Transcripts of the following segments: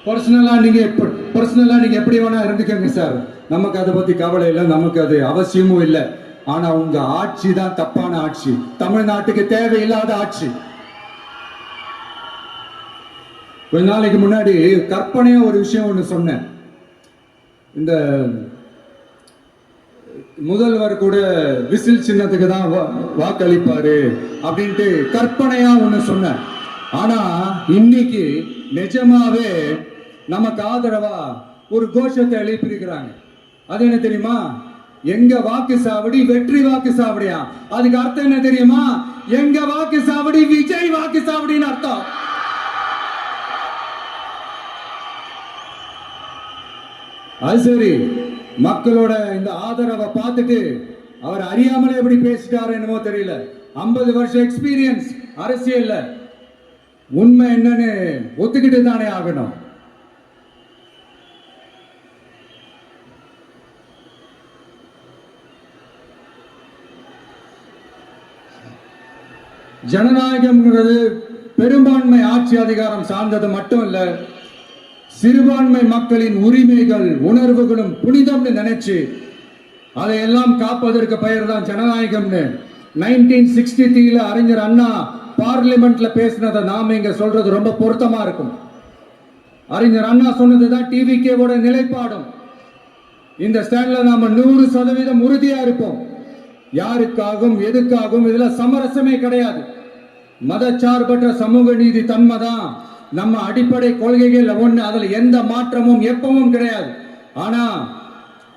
பர்சனலா நீங்க எப்படி வேணா இருந்துக்கங்க சார், நமக்கு அதை பத்தி கவலை இல்லை, நமக்கு அது அவசியமும் இல்லை. ஆனா உங்க ஆட்சி தான் தப்பான ஆட்சி, தமிழ்நாட்டுக்கு தேவையில்லாத ஆட்சி. கொஞ்ச நாளைக்கு முன்னாடி கற்பனையா ஒரு விஷயம் ஒண்ணு சொன்னேன். இந்த முதல்வர் கூட விசில் சின்னத்துக்கு தான் வாக்களிப்பாரு அப்படின்ட்டு கற்பனையா ஒண்ணு சொன்னேன். ஆனா இன்னைக்கு நிஜமாவே நமக்கு ஆதரவா ஒரு கோஷத்தை எழுப்பியிருக்கிறாங்க. அது என்ன தெரியுமா? எங்க வாக்கு சாவடி வெற்றி வாக்கு சாவடியா. அதுக்கு அர்த்தம் என்ன தெரியுமா? எங்க வாக்கு சாவடி விஜய் வாக்கு சாவடின்னு அர்த்தம். அது சரி, மக்களோட இந்த ஆதரவை பார்த்துட்டு அவர் அறியாமலே எப்படி பேசிட்டாரு என்னமோ தெரியல. 50 வருஷம் எக்ஸ்பீரியன்ஸ் அரசியல்ல, உண்மை என்னன்னு ஒத்துக்கிட்டு தானே ஆகணும். ஜனநாயகம்ங்கிறது பெரும்பான்மை ஆட்சி அதிகாரம் சார்ந்தது மட்டும் இல்ல, சிறுபான்மை மக்களின் உரிமைகள் உணர்வுகளும் புனிதம்னு நினைச்சு அதையெல்லாம் காப்பதற்கு பெயர் தான் ஜனநாயகம்னு 1963 அறிஞர் அண்ணா பார்லிமெண்ட்ல பேசினதை நாம இங்க சொல்றது ரொம்ப பொருத்தமா இருக்கும். அறிஞர் அண்ணா சொன்னதுதான் டிவிகேவோட நிலைப்பாடும். இந்த ஸ்டாண்ட்ல நாம 100% உறுதியா இருப்போம். யாருக்காகவும் எதுக்காகவும் இதுல சமரசமே கிடையாது. மதச்சார்பற்ற சமூக நீதி தன்மைதான் நம்ம அடிப்படை கொள்கைகள் ஒண்ணு, அதுல எந்த மாற்றமும் எப்பவும் கிடையாது. ஆனா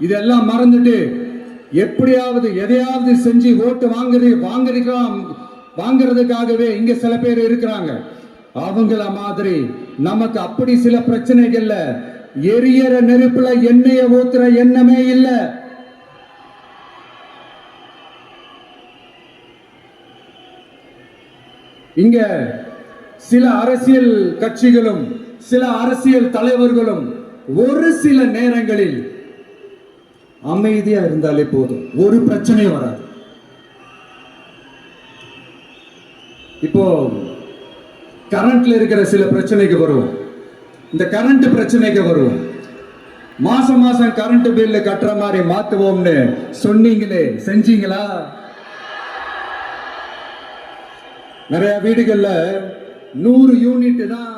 இதெல்லாம் மறந்துட்டு எப்படியாவது எதையாவது செஞ்சு ஓட்டு வாங்குறதுக்காகவே இங்க சில பேர் இருக்கிறாங்க. அவங்கள மாதிரி நமக்கு அப்படி சில பிரச்சனைகள்ல எரியற நெருப்புல எண்ணெய ஊத்துற எண்ணமே இல்ல. இங்க சில அரசியல் கட்சிகளும் சில அரசியல் தலைவர்களும் ஒரு சில நேரங்களில் அமைதியா இருந்தாலே போதும், ஒரு பிரச்சனையும் வராது. இப்போ கரண்ட்ல இருக்கிற சில பிரச்சனைக்கு வருவோம். இந்த கரண்ட் பிரச்சனைக்கு வருவோம். மாசம் மாசம் கரண்ட் பில்லு கட்டுற மாதிரி மாத்துவோம்னு சொன்னீங்களே, செஞ்சீங்களா? நிறைய வீடுகள்ல 100 யூனிட் தான்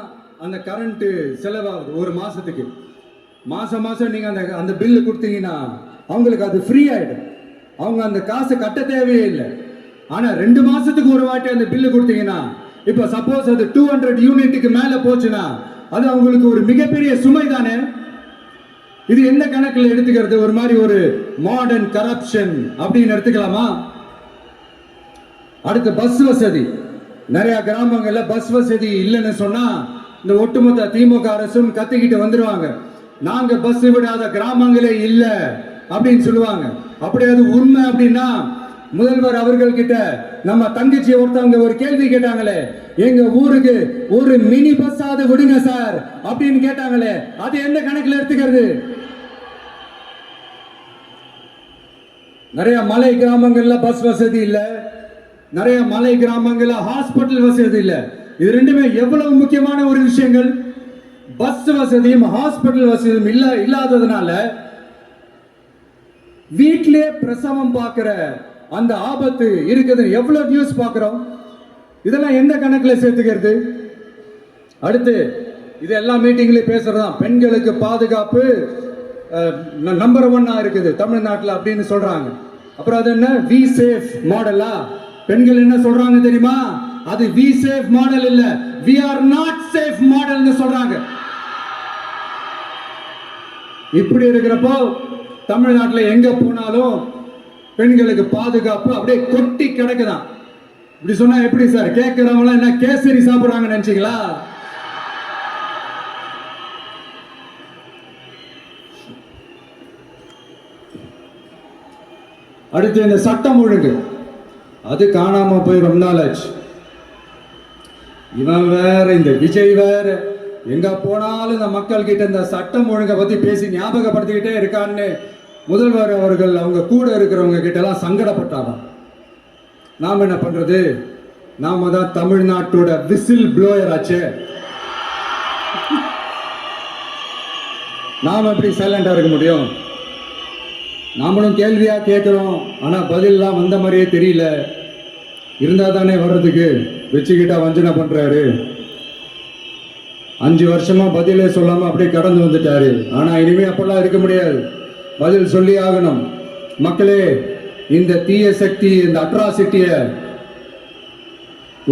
அந்த கரண்ட் செலவாகுது ஒரு மாசத்துக்கு. மாசம் மாசம் நீங்க அந்த பில்லு கொடுத்தீங்கன்னா அவங்களுக்கு அது ஃப்ரீ ஆயிடும். அவங்க அந்த காசு கட்ட தேவையே இல்லை. ஆனா 2 மாசத்துக்கு ஒரு வாட்டி அந்த பில்லு கொடுத்தீங்கன்னா, இப்ப சப்போஸ் அது 200 யூனிட்டுக்கு மேல போச்சுன்னா அது அவங்களுக்கு ஒரு மிகப்பெரிய சுமை தானே. இது எந்த கணக்கில் எடுத்துக்கிறது? ஒரு மாதிரி ஒரு மாடர்ன் கரப்ஷன் அப்படின்னு எடுத்துக்கலாமா? அடுத்து பஸ் வசதி. நிறைய கிராமங்கள்ல பஸ் வசதி இல்லைன்னு சொன்னா இந்த ஒட்டுமொத்த திமுக அரசும் கத்திக்கிட்டு வந்துருவாங்க. நாங்க பஸ் விடாத கிராமங்களே இல்ல அப்படின்னு சொல்லுவாங்க. அப்படியே அது உண்மை அப்படின்னா முதல்வர் அவர்கள் கிட்ட நம்ம தங்கச்சி ஒருத்தவங்க ஒரு கேள்வி கேட்டாங்களே, எங்க ஊருக்கு ஒரு மினி பஸ் ஆவது விடுங்க சார் அப்படின்னு கேட்டாங்களே, அது எந்த கணக்கில் எடுத்துக்கிறது? நிறைய மலை கிராமங்கள்ல பஸ் வசதி இல்ல, நிறைய மலை கிராமங்கள்ல ஹாஸ்பிட்டல் வசதி இல்ல. இது ரெண்டுமே எவ்வளவு முக்கியமான ஒரு விஷயங்கள். பஸ் வசதியும் ஹாஸ்பிட்டல் வசதியும் இல்லாததுனால வீட்டிலே பிரசவம் பார்க்கிற அந்த ஆபத்து இருக்குது. எவ்வளவு நியூஸ் பார்க்கிறோம். இதெல்லாம் எந்த கணக்கில் சேர்த்துக்கிறது? அடுத்து இதெல்லாம் மீட்டிங்ல பேசுறதுதான் பெண்களுக்கு பாதுகாப்பு நம்பர் 1 இருக்குது தமிழ்நாட்டில் அப்படின்னு சொல்றாங்க. அப்புறம் அது என்ன வி சேஃப் மாடலா? பெண்கள் என்ன சொல்றாங்க தெரியுமா? அது வி சேஃப் மாடல் இல்ல, வி ஆர் நாட் சேஃப் மாடல்னு சொல்றாங்க. இப்படி இருக்கிறப்போ தமிழ்நாட்டில் எங்க போனாலும் பெண்களுக்கு பாதுகாப்பு அப்படியே கொட்டி கிடக்குதான். இப்படி சொன்னா எப்படி சார்? கேட்கிறவங்க என்ன கேசரி சாப்பிடுறாங்க நினைச்சீங்களா? அடுத்து இந்த சட்டம் ஒழுங்கு, அது காணாம போய் ரொம்ப நாள் ஆச்சு. இவன் வேற, இந்த விஜய் வேற, எங்க போனாலும் இந்த மக்கள் கிட்ட இந்த சட்டம் ஒழுங்கை பத்தி பேசி ஞாபகப்படுத்திக்கிட்டே இருக்கான்னு முதல்வர் அவர்கள் அவங்க கூட இருக்கிறவங்க கிட்ட எல்லாம் சங்கடப்பட்டாராம். நாம் என்ன பண்றது? நாம தான் தமிழ்நாட்டோட விசில் ப்ளோயர் ஆச்சு. நாம் எப்படி சைலண்டா இருக்க முடியும்? நாமளும் கேள்வியா கேட்கிறோம், ஆனா பதில்லாம் வந்த மாதிரியே தெரியல. இருந்தா தானே வர்றதுக்கு. வச்சுக்கிட்டா வஞ்சனை பண்றாரு. 5 வருஷமா பதிலே சொல்லாம அப்படியே கடந்து வந்துட்டாரு. ஆனா இனிமே அப்பெல்லாம் இருக்க முடியாது, பதில் சொல்லி ஆகணும். மக்களே, இந்த தீய சக்தி, இந்த அட்ராசிட்டிய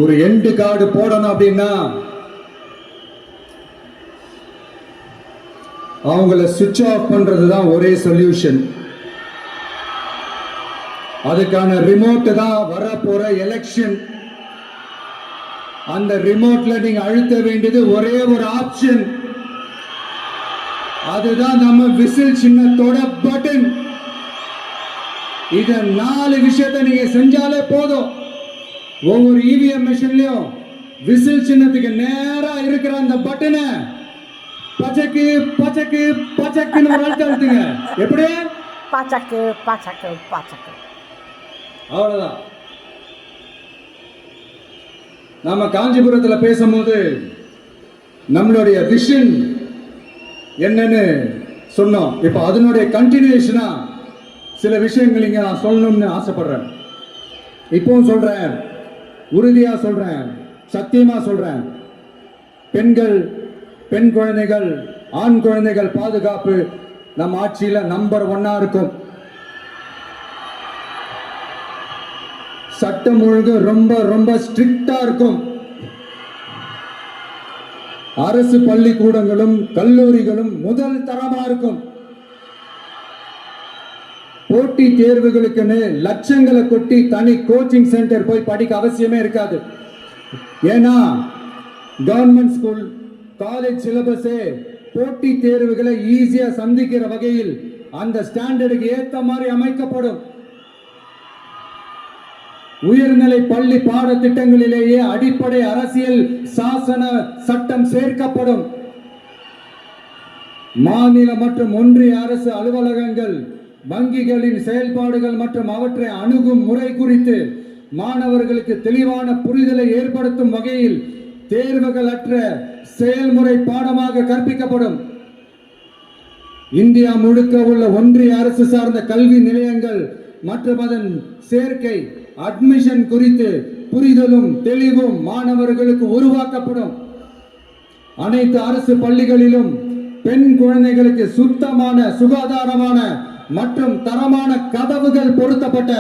ஒரு எண்டு கார்டு போடணும் அப்படின்னா அவங்கள சுவிட்ச் ஆஃப் பண்றதுதான் ஒரே சொல்யூஷன். அதுக்கான ரிமோட் தான் வரப்போற எலெக்ஷன். அந்த ரிமோட்ல நீங்க அழுத்த வேண்டியது ஒரே ஒரு ஆப்ஷன். அதுதான் நம்ம விசில் சின்னத்தோட பட்டன். இத 4 விஷயத்தை நீங்க செஞ்சாலே போதும். ஒவ்வொரு இவிஎம் மிஷின்லயும் விசில் சின்னத்துக்கு நேரா இருக்கிற அந்த பட்டனை பச்சக்கு பச்சக்கு பச்சக்குன்னு ஒரு அழுத்த அழுத்துங்க. எப்படி? பச்சக்கு பச்சக்கு பச்சக்கு. அவ்வளவுதான். நாம காஞ்சிபுரத்தில் பேசும்போது நம்மளுடைய விஷன் என்னன்னு சொன்னோம். இப்ப அதனுடைய கண்டினியூஷனா சில விஷயங்கள் இங்க நான் சொல்லணும்னு ஆசைப்படுறேன். இப்பவும் சொல்றேன், உறுதியா சொல்றேன், சத்தியமா சொல்றேன். பெண்கள், பெண் குழந்தைகள், ஆண் குழந்தைகள் பாதுகாப்பு நம் ஆட்சியில நம்பர் 1 இருக்கும். சட்டம் ஒழுங்கு ரொம்ப ரொம்ப ஸ்ட்ரிக்டா இருக்கும். அரசு பள்ளிக்கூடங்களும் கல்லூரிகளும் முதல் தரமா இருக்கும். போட்டி தேர்வுகளுக்குன்னு லட்சங்களை கொட்டி தனி கோச்சிங் சென்டர் போய் படிக்க அவசியமே இருக்காது. ஏன்னா கவர்மெண்ட் ஸ்கூல், காலேஜ் சிலபஸே போட்டி தேர்வுகளை ஈஸியா சந்திக்கிற வகையில் அந்த ஸ்டாண்டர்டுக்கு ஏத்த மாதிரி அமைக்கப்படும். உயர்நிலை பள்ளி பாடத்திட்டங்களிலேயே அடிப்படை அரசியல் சாசன சட்டம் சேர்க்கப்படும். மாநில மற்றும் ஒன்றிய அரசு அலுவலகங்கள், வங்கிகளின் செயல்பாடுகள் மற்றும் அவற்றை அணுகும் முறை குறித்து மாணவர்களுக்கு தெளிவான புரிதலை ஏற்படுத்தும் வகையில் தேர்வுகள் அற்ற செயல்முறை பாடமாக கற்பிக்கப்படும். இந்தியா முழுக்க உள்ள ஒன்றிய அரசு சார்ந்த கல்வி நிலையங்கள் மற்றும் அதன் சேர்க்கை அட்மிஷன் குறித்து புரிதலும் தெளிவும் மாணவர்களுக்கு உருவாக்கப்படும். அனைத்து அரசு பள்ளிகளிலும் பெண் குழந்தைகளுக்கு சுத்தமான, சுகாதாரமான மற்றும் தரமான கதவுகள் பொருத்தப்பட்ட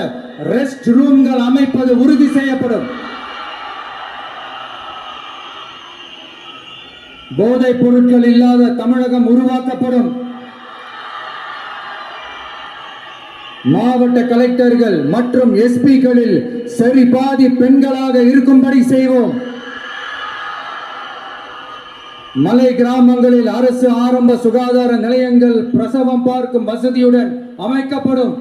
ரெஸ்ட் ரூம்கள் அமைப்பது உறுதி செய்யப்படும். போதைப் பொருட்கள் இல்லாத தமிழகம் உருவாக்கப்படும். மாவட்ட கலெக்டர்கள் மற்றும் எஸ்பிகளில் சரி பாதி பெண்களாக இருக்கும்படி செய்வோம். மலை கிராமங்களில் அரசு ஆரம்ப சுகாதார நிலையங்கள் பிரசவம் பார்க்கும் வசதியுடன் அமைக்கப்படும்.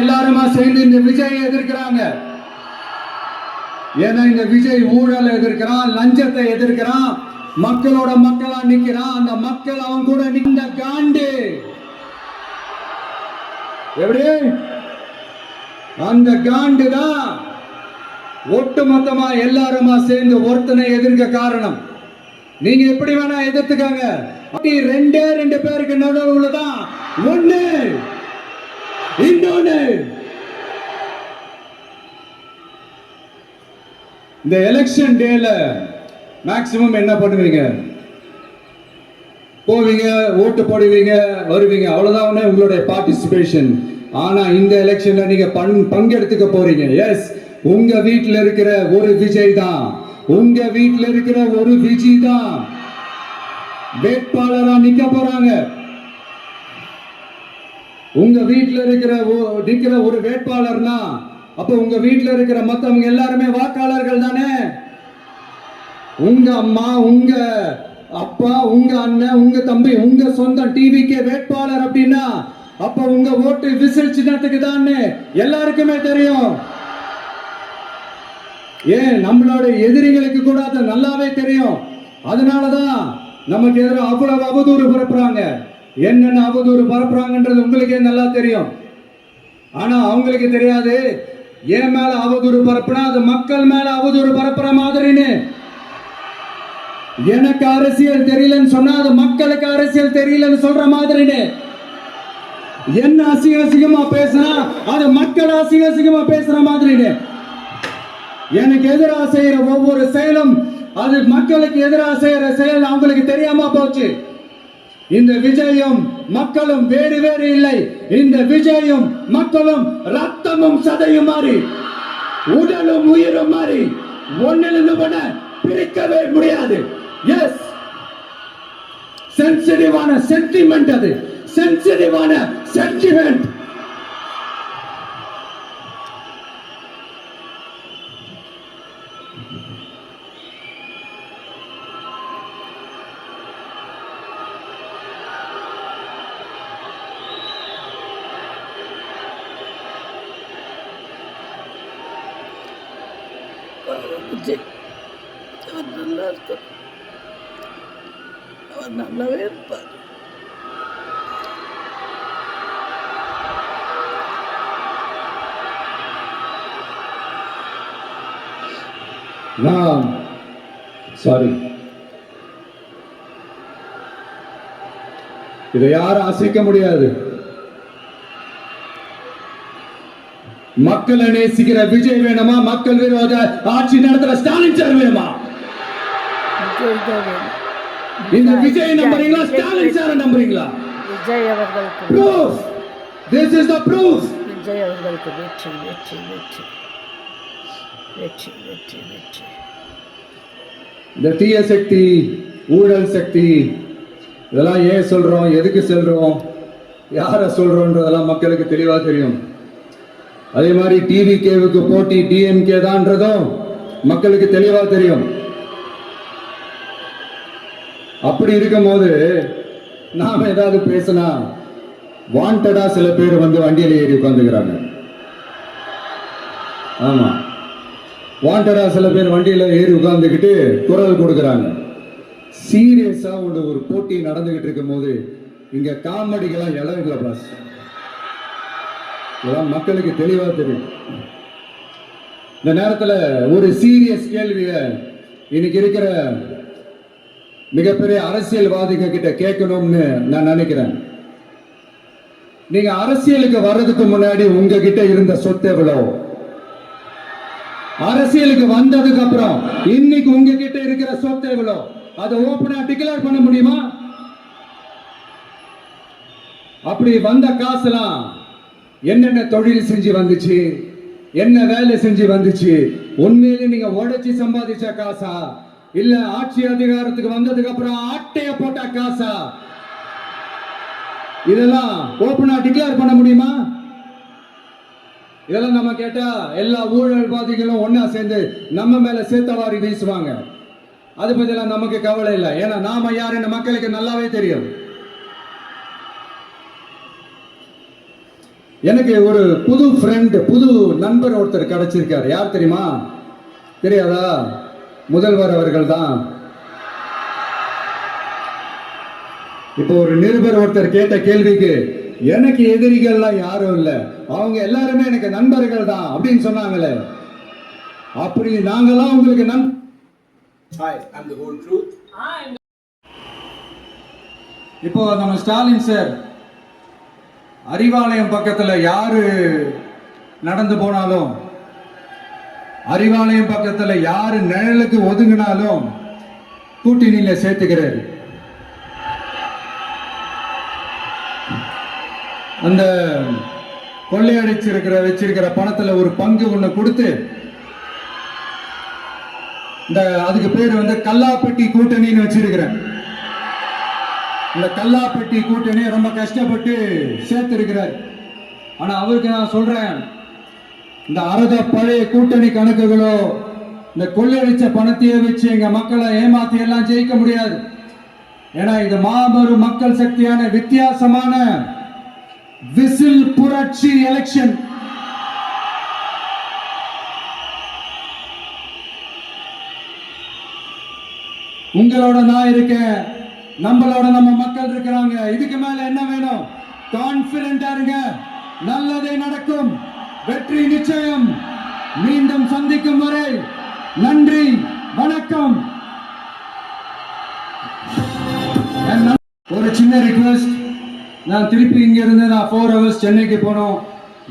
எல்லாருமா சேர்ந்து இந்த விஜயை எதிர்க்கிறாங்க. ஏன்னா இந்த விஜய் ஊழலை எதிர்க்கிறான், லஞ்சத்தை எதிர்க்கிறான், மக்களோட மக்களா நிக்கிறான். அந்த மக்கள் அவன் கூட நின்ற காண்டு. எப்படி? அந்த காண்டு தான் ஒட்டுமொத்தமா எல்லாருமா சேர்ந்து ஒருத்தனை எதிர்க்க காரணம். நீங்க எப்படி வேணா எதிர்த்துக்காங்க. 2 பேருக்கு நடுவுல தான் ஒண்ணு இன்னொன்னு. இந்த எலெக்ஷன் டேல மேக்சிமம் என்ன பண்ணுவீங்க? போவீங்க, ஓட்டு போடுவீங்க, வருவீங்க, அவ்வளவுதான் உங்களுடைய பார்ட்டிசிபேஷன். ஆனா இந்த எலெக்ஷன்ல நீங்க பங்கெடுத்துக்க போறீங்க. எஸ், உங்க வீட்டுல இருக்கிற ஒரு விஜய் தான், உங்க வீட்டுல இருக்கிற ஒரு விஜய் தான் வேட்பாளரா நிக்க போறாங்க. உங்க வீட்டுல நிக்கிற ஒரு வேட்பாளர்னா அப்ப உங்க வீட்டுல இருக்கிற மத்தவங்க எல்லாருமே வாக்காளர்கள் தானே. உங்க அம்மா, உங்க அப்பா, உங்க அண்ணன், உங்க தம்பி, உங்க சொந்த டிவிக்கு வேட்பாளர் அப்படின்னா அப்ப உங்க ஓட்டு விசில் சின்னத்துக்கு தான் எல்லாருக்குமே தெரியும். ஏன், நம்மளோட எதிரிகளுக்கு கூட அது நல்லாவே தெரியும். அதனாலதான் நமக்கு எதிராக அவ்வளவு அவதூறு பரப்புறாங்க. என்னென்ன அவதூறு பரப்புறாங்கன்றது உங்களுக்கே நல்லா தெரியும். ஆனா அவங்களுக்கு தெரியாது, என் மேல அவதூறு பரப்புனா அது மக்கள் மேல அவதூறு பரப்புற மாதிரின்னு. எனக்கு அரசியல் தெரியலன்னு சொன்னா அது மக்களுக்கு அரசியல் தெரியலன்னு சொல்ற மாதிரி. என்ன அசிங்கமா பேசினா அது மக்கள் அசிங்கமா பேசுற மாதிரி. எனக்கு எதிராக செய்யற ஒவ்வொரு செயலும் அது மக்களுக்கு எதிராக செய்யற செயல் அவங்களுக்கு தெரியாம போச்சு. இந்த விஜயும் மக்களும் வேறு வேறு இல்லை. இந்த விஜயும் மக்களும் ரத்தமும் சதையும் மாறி உடலும் உயிரும் மாறி ஒன்னிலிருந்து ஒண்ண பிரிக்கவே முடியாது. எஸ், சென்சிட்டிவான சென்டிமெண்ட், அது சென்சிட்டிவான சென்டிமெண்ட். விஜய் அவர் நல்லா இருக்கார், அவர் நல்லாவே இருப்பார். சாரி, இதை யாரும் அசைக்க முடியாது. மக்களை நேசிக்கிற விஜய் வேணுமா? மக்கள் விரோத ஆட்சி நடத்துற ஸ்டாலின் சார் வேணுமா? இந்த விஜய் நம்புறீங்களா? ஸ்டாலின் சார் நம்புறீங்களா? விஜய் அவர்களுக்கு proof. This is the proof. Vijay அவர்களுக்கு வெற்றி வெற்றி வெற்றி வெற்றி வெற்றி வெற்றி. இந்த தீய சக்தி, ஊழல் சக்தி, இதெல்லாம் ஏன் சொல்றோம், எதுக்கு சொல்றோம், யார சொல்றோம்ன்றதெல்லாம் மக்களுக்கு தெளிவா தெரியும். அதே மாதிரி டிவிகேவுக்கு போட்டி டிஎம்கே தான்றதும் மக்களுக்கு தெளிவா தெரியும். அப்படி இருக்கும் போது நாம ஏதாவது பேசினா வாண்டடா சில பேர் வந்து வண்டியில ஏறி உட்காந்துக்கிறாங்க. ஆமா, வாண்டடா சில பேர் வண்டியில ஏறி உட்கார்ந்துக்கிட்டு குரல் கொடுக்கறாங்க. சீரியஸா ஒரு போட்டி நடந்துகிட்டு இருக்கும் போது இங்க காமெடிக்கெல்லாம் இடம் இல்லை பாஸ். இதெல்லாம் மக்களுக்கு தெளிவா தெரியும். இந்த நேரத்தில் ஒரு சீரியஸ் கேள்வியை இன்னைக்கு இருக்கிற மிகப்பெரிய அரசியல்வாதிக கிட்ட கேட்கணும்னு நான் நினைக்கிறேன். நீங்க அரசியலுக்கு வர்றதுக்கு முன்னாடி உங்ககிட்ட இருந்த சொத்து எவ்வளவு? அரசியலுக்கு வந்ததுக்கு அப்புறம் இன்னைக்கு உங்ககிட்ட இருக்கிற சொத்து எவ்வளவு? அதை ஓபனா டிக்ளேர் பண்ண முடியுமா? அப்படி வந்த காசுலாம் என்னென்ன தொழில் செஞ்சு வந்துச்சு, என்ன வேலை செஞ்சு வந்துச்சு, உண்மையிலே நீங்க உடைச்சு சம்பாதிச்ச காசா இல்ல ஆட்சி அதிகாரத்துக்கு வந்ததுக்கு அப்புறம் ஆட்டைய போட்ட காசா? இதெல்லாம் ஓபனா டிக்ளேர் பண்ண முடியுமா? இதெல்லாம் நம்ம கேட்டா எல்லா ஊழல்வாதிகளும் ஒன்னா சேர்ந்து நம்ம மேல சேத்தவாரி வீசுவாங்க. அது பத்திலாம் நமக்கு கவலை இல்லை. ஏன்னா நாம யாருன்னு மக்களுக்கு நல்லாவே தெரியும். எனக்கு ஒரு புது ஃப்ரெண்ட், புது நண்பர் ஒருத்தர் கிடைச்சிருக்காரு. யார் தெரியுமா? தெரியாதா? முதல்வர் அவர்கள் தான். இப்போ ஒரு நிருபர் ஒருத்தர் கேட்ட கேள்விக்கு எனக்கு எதிரிகள்லாம் யாரும் இல்லை, அவங்க எல்லாருமே எனக்கு நண்பர்கள் தான் அப்படின்னு சொன்னாங்களே. அப்படி நாங்களாம் உங்களுக்கு இப்போ நம்ம ஸ்டாலின் சார் அறிவாலயம் பக்கத்துல யாரு நடந்து போனாலும், அறிவாலயம் பக்கத்துல யாரு நிழலுக்கு ஒதுங்கினாலும் கூட்டணியில சேர்த்துக்கிறாரு. அந்த கொள்ளையடிச்சிருக்கிற வச்சிருக்கிற பணத்துல ஒரு பங்கு ஒண்ணு கொடுத்து, இந்த அதுக்கு பேர் வந்து கல்லாப்பெட்டி கூட்டணின்னு வச்சிருக்கிறேன். இந்த கல்லாப்பெட்டி கூட்டணி ரொம்ப கஷ்டப்பட்டு சேர்த்து இருக்கிறார். ஆனா அவருக்கு நான் சொல்றேன், இந்த அறத பழைய கூட்டணி கணக்குகளோ இந்த கொள்ளையடிச்ச பணத்தையே வச்சு எங்க மக்களை ஏமாத்தி எல்லாம் ஜெயிக்க முடியாது. ஏன்னா இது மாபெரும் மக்கள் சக்தியான வித்தியாசமான விசில் புரட்சி எலெக்ஷன். உங்களோட நான் இருக்கேன், நம்மளோட நம்ம மக்கள் இருக்கிறாங்க. இதுக்கு மேல என்ன வேணும்? கான்பிடென்டா இருங்க, நல்லதே நடக்கும், வெற்றி நிச்சயம். மீண்டும் சந்திக்கும் வரை நன்றி, வணக்கம். ஒரு சின்ன ரிக்வெஸ்ட், நான் திருப்பி இங்கிருந்து நான் 4 hours சென்னைக்கு போனோம்.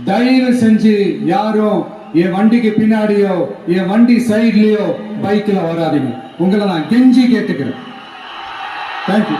தயவு செஞ்சு யாரும் என் வண்டிக்கு பின்னாடியோ என் வண்டி சைட்லயோ பைக்ல வராதீங்க. உங்களை நான் கெஞ்சி கேட்டுக்கிறேன். தேங்க்யூ.